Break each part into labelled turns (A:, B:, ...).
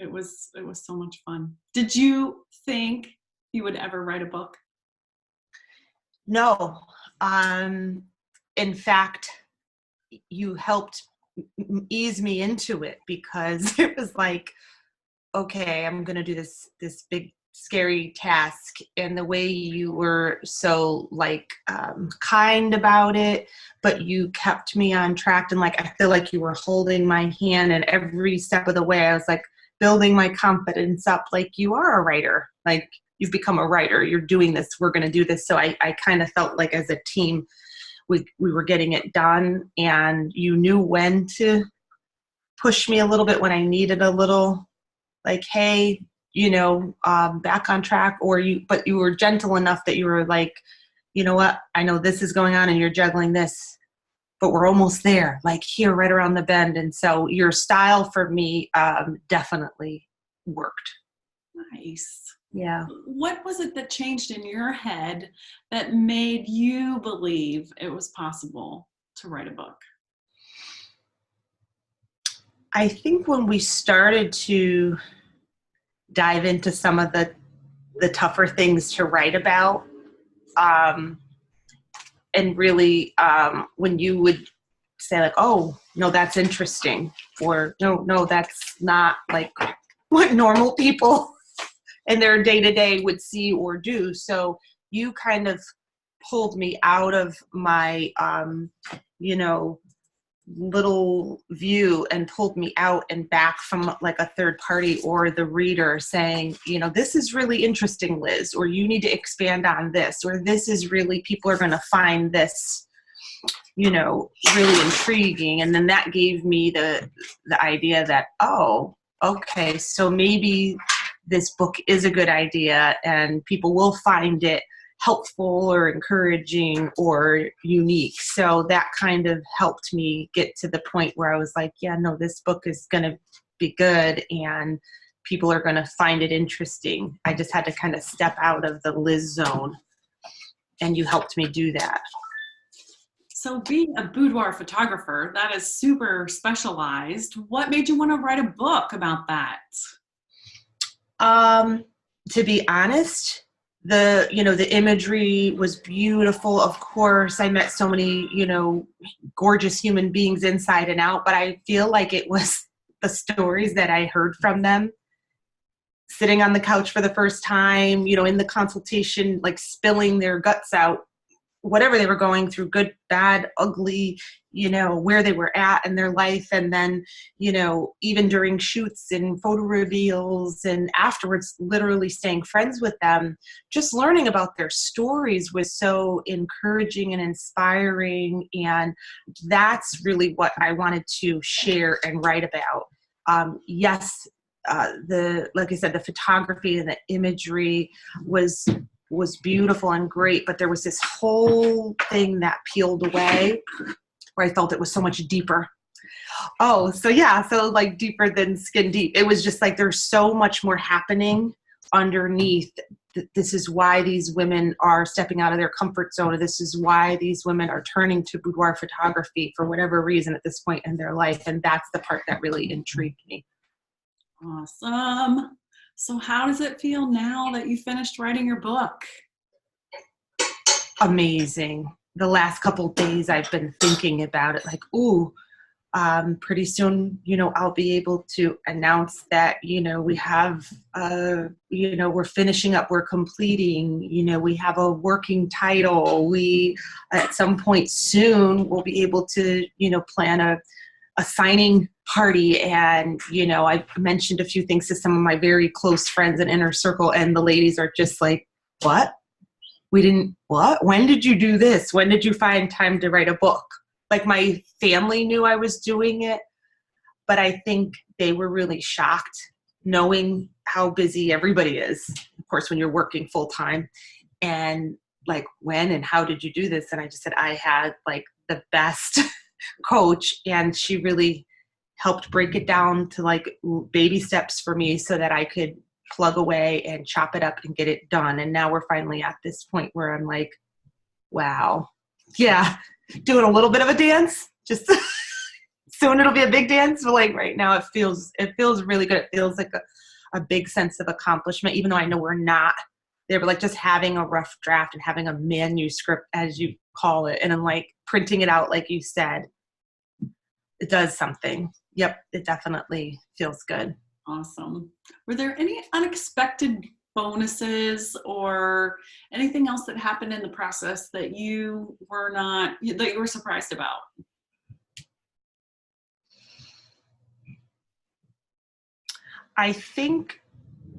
A: It was so much fun. Did you think you would ever write a book?
B: No. In fact, you helped ease me into it, because it was like, okay, I'm going to do this big scary task. And the way you were so like kind about it, but you kept me on track, and like I feel like you were holding my hand, and every step of the way I was like building my confidence up, like, you are a writer, like you've become a writer, you're doing this, we're going to do this. So I kind of felt like as a team we were getting it done, and you knew when to push me a little bit when I needed a little, like, hey, back on track, but you were gentle enough that you were like, you know what, I know this is going on and you're juggling this, but we're almost there, like here, right around the bend. And so your style for me definitely worked.
A: Nice.
B: Yeah.
A: What was it that changed in your head that made you believe it was possible to write a book?
B: I think when we started to dive into some of the tougher things to write about, and really when you would say like, oh, no, that's interesting, or no, that's not like what normal people in their day-to-day would see or do. So you kind of pulled me out of my, little view, and pulled me out and back from like a third party or the reader saying, this is really interesting, Liz, or you need to expand on this, or this is really, people are going to find this, really intriguing. And then that gave me the idea that, oh, okay, so maybe this book is a good idea and people will find it helpful or encouraging or unique. So that kind of helped me get to the point where I was like, yeah, no, this book is going to be good and people are going to find it interesting. I just had to kind of step out of the Liz zone, and you helped me do that.
A: So being a boudoir photographer, that is super specialized. What made you want to write a book about that?
B: To be honest, the imagery was beautiful. Of course, I met so many, gorgeous human beings inside and out, but I feel like it was the stories that I heard from them, sitting on the couch for the first time, in the consultation, like spilling their guts out, whatever they were going through, good, bad, ugly, where they were at in their life. And then, even during shoots and photo reveals and afterwards, literally staying friends with them, just learning about their stories was so encouraging and inspiring. And that's really what I wanted to share and write about. Yes, like I said, the photography and the imagery was beautiful and great, but there was this whole thing that peeled away where I felt it was so much deeper. Oh, so yeah, so like deeper than skin deep. It was just like there's so much more happening underneath. This is why these women are stepping out of their comfort zone. This is why these women are turning to boudoir photography for whatever reason at this point in their life. And that's the part that really intrigued me.
A: Awesome. So how does it feel now that you finished writing your book?
B: Amazing. The last couple of days I've been thinking about it, like, ooh, pretty soon, I'll be able to announce that, we have, we're finishing up, we're completing, we have a working title. We, at some point soon, will be able to, plan a signing party. And, I've mentioned a few things to some of my very close friends and inner circle, and the ladies are just like, what? What? When did you do this? When did you find time to write a book? Like, my family knew I was doing it, but I think they were really shocked knowing how busy everybody is, of course, when you're working full time. And like, when and how did you do this? And I just said, I had like the best coach, and she really helped break it down to like baby steps for me so that I could plug away and chop it up and get it done. And now we're finally at this point where I'm like, wow, yeah, doing a little bit of a dance, just soon it'll be a big dance. But like right now it feels really good. It feels like a big sense of accomplishment, even though I know we're not there, but like just having a rough draft and having a manuscript, as you call it, and then like printing it out, like you said, it does something. Yep. It definitely feels good.
A: Awesome. Were there any unexpected bonuses or anything else that happened in the process that you were surprised about?
B: I think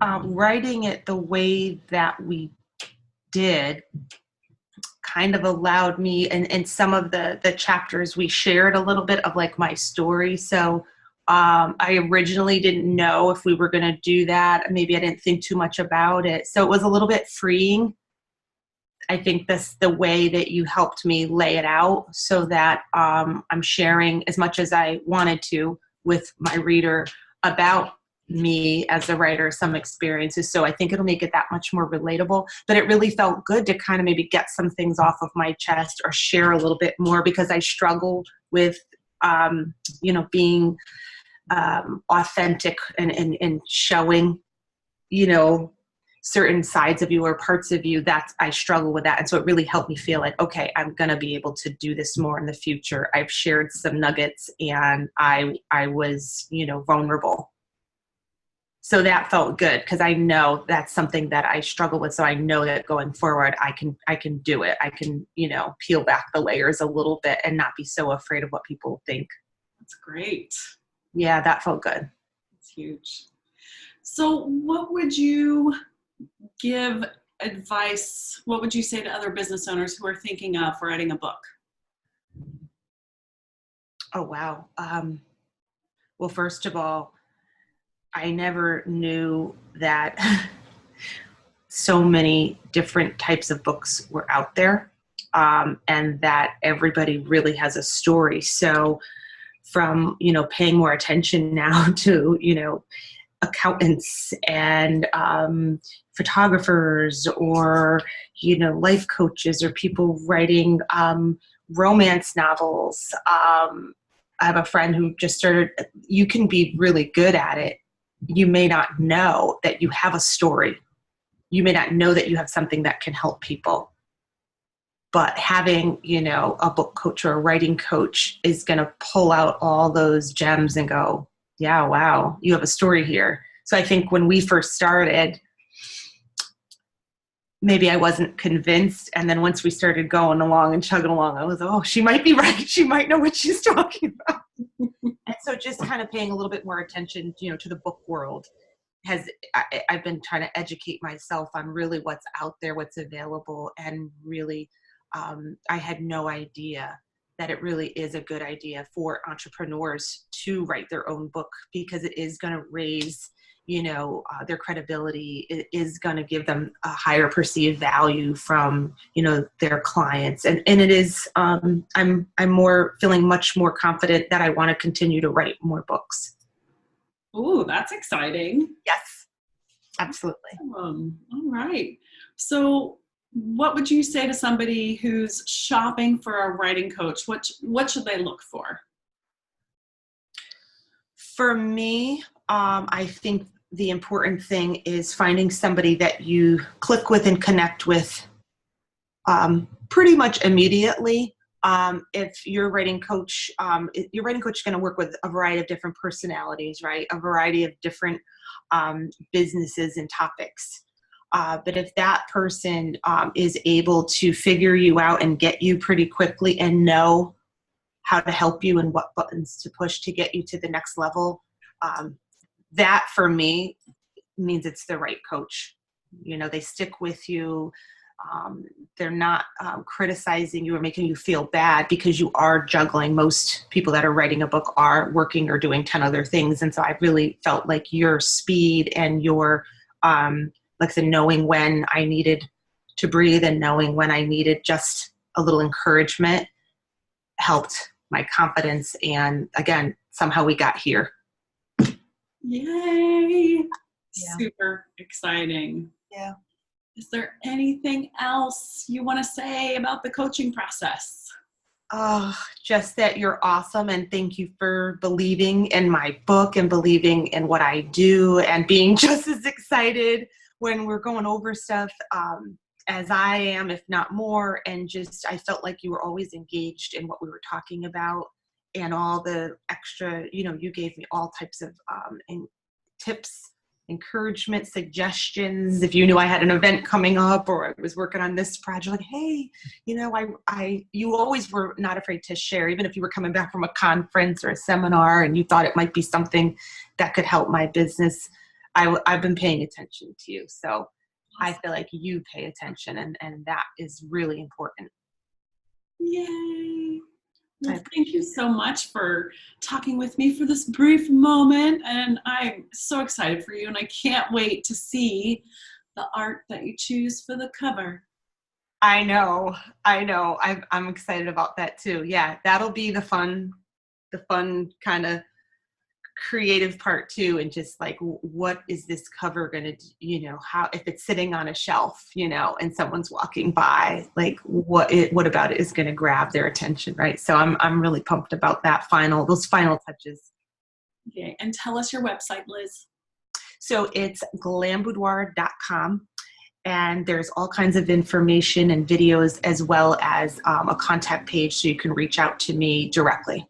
B: writing it the way that we did kind of allowed me, and some of the chapters we shared a little bit of like my story. So I originally didn't know if we were going to do that. Maybe I didn't think too much about it. So it was a little bit freeing. I think the way that you helped me lay it out so that I'm sharing as much as I wanted to with my reader about me as a writer, some experiences. So I think it'll make it that much more relatable. But it really felt good to kind of maybe get some things off of my chest or share a little bit more, because I struggle with, being authentic and showing, certain sides of you or parts of you. I struggle with that. And so it really helped me feel like, okay, I'm going to be able to do this more in the future. I've shared some nuggets and I was, vulnerable. So that felt good, because I know that's something that I struggle with. So I know that going forward, I can do it. I can, peel back the layers a little bit and not be so afraid of what people think.
A: That's great.
B: Yeah, that felt good.
A: That's huge. So what would you give advice? What would you say to other business owners who are thinking of writing a book?
B: Oh, wow. Well, first of all, I never knew that so many different types of books were out there, and that everybody really has a story. So from, paying more attention now to, accountants and photographers, or, life coaches, or people writing romance novels. I have a friend who just started. You can be really good at it. You may not know that you have a story. You may not know that you have something that can help people. But having, a book coach or a writing coach is going to pull out all those gems and go, yeah, wow, you have a story here. So I think when we first started, maybe I wasn't convinced. And then once we started going along and chugging along, I was, oh, she might be right. She might know what she's talking about. And so just kind of paying a little bit more attention, to the book world I've been trying to educate myself on really what's out there, what's available. And really, I had no idea that it really is a good idea for entrepreneurs to write their own book, because it is going to raise, their credibility. It is going to give them a higher perceived value from, their clients. And it is, I'm feeling much more confident that I want to continue to write more books.
A: Oh, that's exciting.
B: Yes, absolutely.
A: All right. So what would you say to somebody who's shopping for a writing coach? What should they look for?
B: For me, I think the important thing is finding somebody that you click with and connect with pretty much immediately. If your writing coach is going to work with a variety of different personalities, right? A variety of different businesses and topics. But if that person is able to figure you out and get you pretty quickly and know how to help you and what buttons to push to get you to the next level, that for me means it's the right coach. They stick with you. They're not criticizing you or making you feel bad because you are juggling. Most people that are writing a book are working or doing 10 other things. And so I really felt like your speed and your, like the knowing when I needed to breathe and knowing when I needed just a little encouragement helped my confidence. And again, somehow we got here.
A: Yay.
B: Yeah.
A: Super exciting.
B: Yeah.
A: Is there anything else you want to say about the coaching process?
B: Oh, just that you're awesome, and thank you for believing in my book and believing in what I do and being just as excited when we're going over stuff as I am, if not more. And just, I felt like you were always engaged in what we were talking about and all the extra, you gave me all types of tips, encouragement, suggestions. If you knew I had an event coming up or I was working on this project, like, hey, you always were not afraid to share, even if you were coming back from a conference or a seminar and you thought it might be something that could help my business. I've been paying attention to you. So I feel like you pay attention, and that is really important.
A: Yay. Well, thank you so much for talking with me for this brief moment. And I'm so excited for you. And I can't wait to see the art that you choose for the cover.
B: I know. I'm excited about that too. Yeah, that'll be the fun kind of creative part too. And just like, what is this cover going to, how, if it's sitting on a shelf, and someone's walking by, like what about it is going to grab their attention. Right. So I'm really pumped about those final touches.
A: Okay. And tell us your website, Liz.
B: So it's glamboudoir.com. And there's all kinds of information and videos, as well as a contact page so you can reach out to me directly.